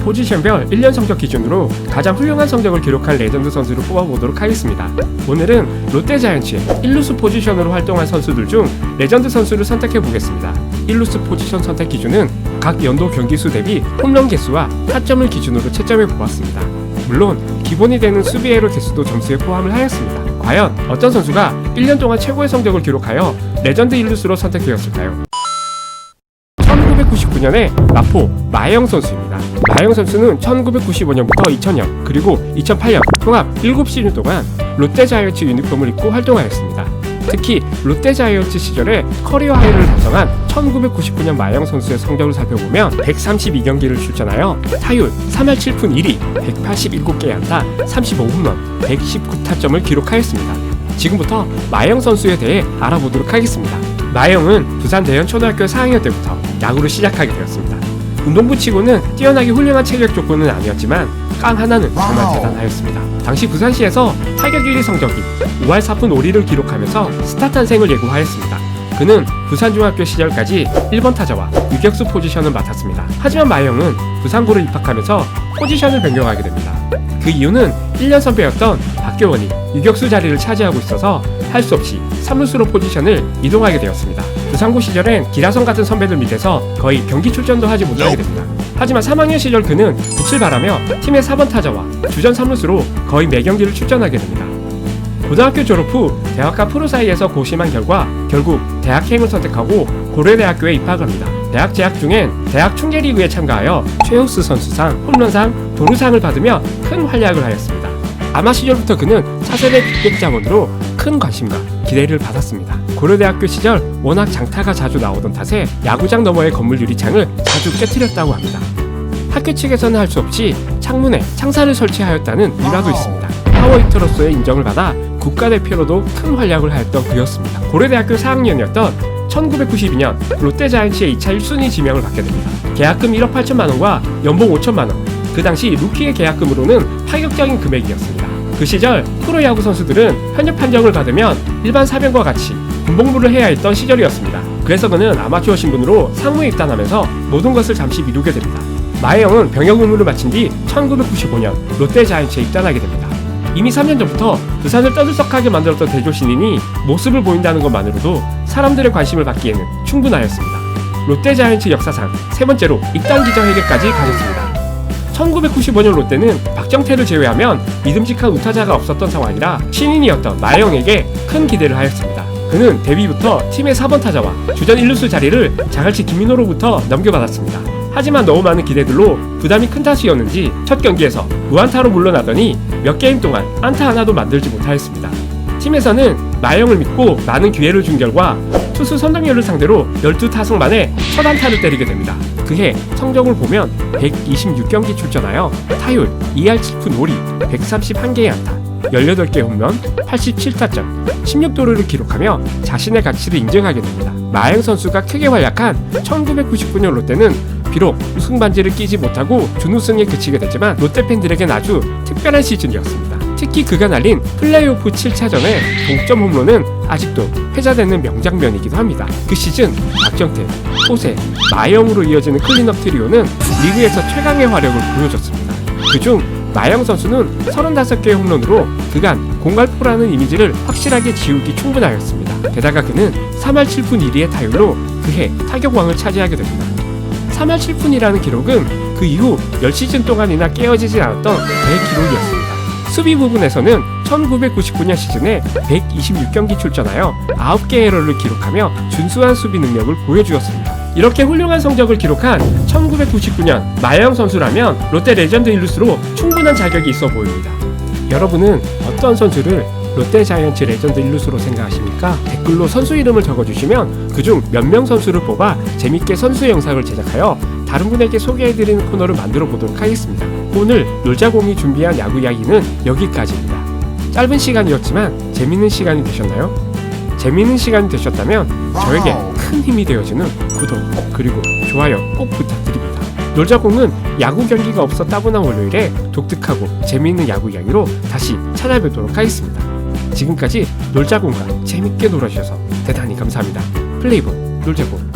포지션별 1년 성적 기준으로 가장 훌륭한 성적을 기록한 레전드 선수를 뽑아보도록 하겠습니다. 오늘은 롯데자이언츠의 1루수 포지션으로 활동한 선수들 중 레전드 선수를 선택해보겠습니다. 1루수 포지션 선택 기준은 각 연도 경기수 대비 홈런 개수와 타점을 기준으로 채점해보았습니다. 물론 기본이 되는 수비에러 개수도 점수에 포함을 하였습니다. 과연 어떤 선수가 1년 동안 최고의 성적을 기록하여 레전드 1루수로 선택되었을까요? 1999년에 마포 마영 선수입니다. 마영 선수는 1995년부터 2000년 그리고 2008년 통합 7시즌 동안 롯데자이언츠 유니폼을 입고 활동하였습니다. 특히 롯데자이언츠 시절에 커리어 하이를 달성한 1999년 마영 선수의 성적을 살펴보면 132경기를 출전하여 타율 3할 7푼 1리, 187개의 안타, 35홈런, 119타점을 기록하였습니다. 지금부터 마영 선수에 대해 알아보도록 하겠습니다. 마영은 부산 대연초등학교 4학년 때부터 야구를 시작하게 되었습니다. 운동부 치고는 뛰어나게 훌륭한 체격 조건은 아니었지만 깡 하나는 정말 대단하였습니다. 당시 부산시에서 타격 1위 성적이 5할 4푼 5리를 기록하면서 스타 탄생을 예고하였습니다. 그는 부산중학교 시절까지 1번 타자와 유격수 포지션을 맡았습니다. 하지만 마영은 부산고를 입학하면서 포지션을 변경하게 됩니다. 그 이유는 1년 선배였던 박교원이 유격수 자리를 차지하고 있어서 할 수 없이 3루수로 포지션을 이동하게 되었습니다. 부산고 시절엔 기라성 같은 선배들 밑에서 거의 경기 출전도 하지 못하게 됩니다. 하지만 3학년 시절 그는 빛을 발하며 팀의 4번 타자와 주전 3루수로 거의 매경기를 출전하게 됩니다. 고등학교 졸업 후 대학과 프로 사이에서 고심한 결과 결국 대학행을 선택하고 고려대학교에 입학합니다. 대학 재학 중엔 대학 충계리그에 참가하여 최우수 선수상, 홈런상, 도루상을 받으며 큰 활약을 하였습니다. 아마 시절부터 그는 차세대 기획자원으로 큰 관심과 기대를 받았습니다. 고려대학교 시절 워낙 장타가 자주 나오던 탓에 야구장 너머의 건물 유리창을 자주 깨트렸다고 합니다. 학교 측에서는 할 수 없이 창문에 창살을 설치하였다는 일화도 있습니다. 파워히터로서의 인정을 받아 국가대표로도 큰 활약을 하였던 그였습니다. 고려대학교 4학년이었던 1992년 롯데자이언츠의 2차 1순위 지명을 받게 됩니다. 계약금 1억 8천만 원과 연봉 5천만 원, 그 당시 루키의 계약금으로는 파격적인 금액이었습니다. 그 시절 프로야구 선수들은 현역 판정을 받으면 일반 사병과 같이 군복무를 해야 했던 시절이었습니다. 그래서 그는 아마추어 신분으로 상무에 입단하면서 모든 것을 잠시 미루게 됩니다. 마혜영은 병역 의무를 마친 뒤 1995년 롯데자이언츠에 입단하게 됩니다. 이미 3년 전부터 부산을 떠들썩하게 만들었던 대조 신인이 모습을 보인다는 것만으로도 사람들의 관심을 받기에는 충분하였습니다. 롯데자이언츠 역사상 세 번째로 입단 기자회견까지 가졌습니다. 1995년 롯데는 박정태를 제외하면 믿음직한 우타자가 없었던 상황이라 신인이었던 마혜영에게 큰 기대를 하였습니다. 그는 데뷔부터 팀의 4번 타자와 주전 1루수 자리를 자갈치 김민호로부터 넘겨받았습니다. 하지만 너무 많은 기대들로 부담이 큰 탓이었는지 첫 경기에서 무안타로 물러나더니 몇 게임 동안 안타 하나도 만들지 못하였습니다. 팀에서는 마영을 믿고 많은 기회를 준 결과 투수 선동열을 상대로 12타석 만에 첫 안타를 때리게 됩니다. 그해 성적을 보면 126경기 출전하여 타율 2할 7푼 5리, 131개의 안타, 18개 홈런, 87타점, 16도루를 기록하며 자신의 가치를 인정하게 됩니다. 마영 선수가 크게 활약한 1999년 롯데는 비록 우승 반지를 끼지 못하고 준우승에 그치게 됐지만 롯데 팬들에겐 아주 특별한 시즌이었습니다. 특히 그가 날린 플레이오프 7차전의 동점 홈런은 아직도 회자되는 명장면이기도 합니다. 그 시즌 박정태, 호세, 마영으로 이어지는 클린업 트리오는 리그에서 최강의 화력을 보여줬습니다. 그중 마영 선수는 35개의 홈런으로 그간 공갈포라는 이미지를 확실하게 지우기 충분하였습니다. 게다가 그는 3할 7푼 1리의 타율로 그해 타격왕을 차지하게 됩니다. 3할 7푼이라는 기록은 그 이후 10시즌 동안이나 깨어지지 않았던 대기록이었습니다. 수비 부분에서는 1999년 시즌에 126경기 출전하여 9개의 에러를 기록하며 준수한 수비 능력을 보여주었습니다. 이렇게 훌륭한 성적을 기록한 1999년 마영 선수라면 롯데 레전드 1루수로 충분한 자격이 있어 보입니다. 여러분은 어떤 선수를 롯데자이언츠 레전드 1루수로 생각하십니까? 댓글로 선수 이름을 적어주시면 그중 몇 명 선수를 뽑아 재밌게 선수 영상을 제작하여 다른 분에게 소개해드리는 코너를 만들어 보도록 하겠습니다. 오늘 놀자공이 준비한 야구 이야기는 여기까지입니다. 짧은 시간이었지만 재밌는 시간이 되셨나요? 재밌는 시간이 되셨다면 저에게 큰 힘이 되어주는 구독 그리고 좋아요 꼭 부탁드립니다. 놀자공은 야구 경기가 없어 따분한 월요일에 독특하고 재미있는 야구 이야기로 다시 찾아뵙도록 하겠습니다. 지금까지 놀자공과 재밌게 놀아주셔서 대단히 감사합니다. 플레이볼 놀자공